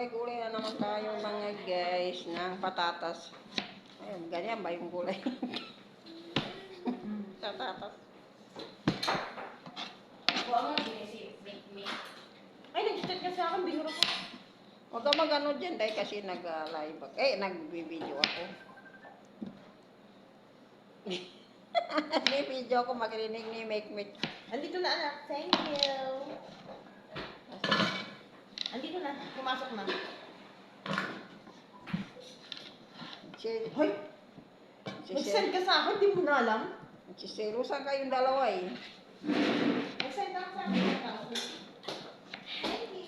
Gulay-gulay na naman tayo mga guys ng patatas. Ayun, ganyan ba yung gulay? Patatas. Buwa mo na si Make. Ay, nag-chat ka sa akin, binuro ko. Huwag ka mag-ano dyan dahil kasi nag-live. Nag-video ako. May video ako makirinig ni Make. Andito na anak, thank you. Andito na, pumasok na. Hoy! Nag-send ka sa akin, di mo na alam? Siselusan kayong dalawa eh. Nag-send ka sa akin.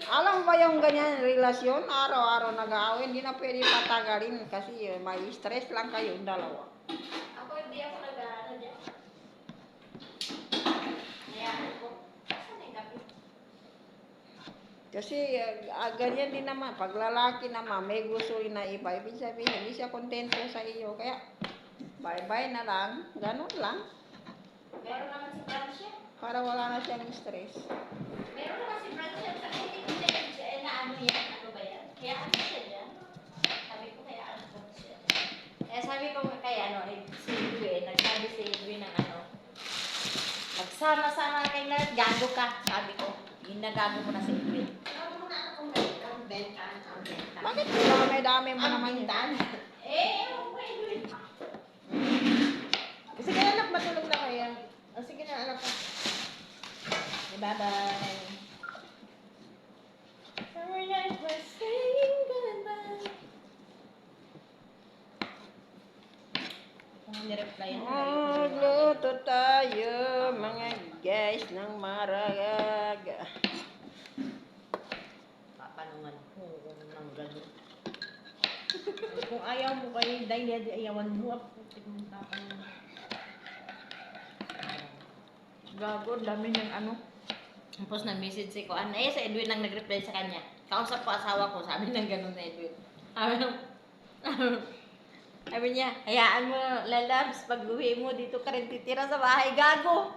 Alam ba yung ganyan relasyon? Araw-araw nag-aaway, hindi na pwede patagalin kasi may stress lang kayong dalawa. Ako hindi ako nag-ano dyan. Hayaan ko. Saan yung gabi? Kasi ganyan din naman, pag lalaki naman may gusto rin na iba, ibig sabihin hindi siya kontento sa iyo, kaya bye-bye na lang, ganun lang, Meron naman si Francia. para wala na siyang stress. Meron naman si Francia. Sabi ko siya, na ano yan? Ano ba yan? Kaya ano siya dyan? Sabi ko kaya ano po siya. Kaya sabi ko kaya ano, si Edwin, nagsabi si Edwin ng ano, magsama-sama kayong lahat, gago ka, sabi ko. Ginagago mo na si Edwin. Sabi mo na ako kung bentan. Bakit dami mo naman yun? Ewan ko Edwin. Sige na anak, matulog na kaya. Sige na anak ko. Bye-bye. Summer night, we're saying goodbye. Nireply yun. Magluto tayo mga guys ng maragaga. Papanungan ko ng gano'n. Kung ayaw mo kayo, dahil ayawan mo, putik mong tapanungan. Gago, dami ng ano. Tapos na-message si Kuan. Sa Edwin lang nag-reply sa kanya. Kausap ko asawa ko, sabi ng gano'n na Edwin. Sabi niya, hayaan mo, lalabs, pag uwi mo, dito ka rin titira sa bahay, gago.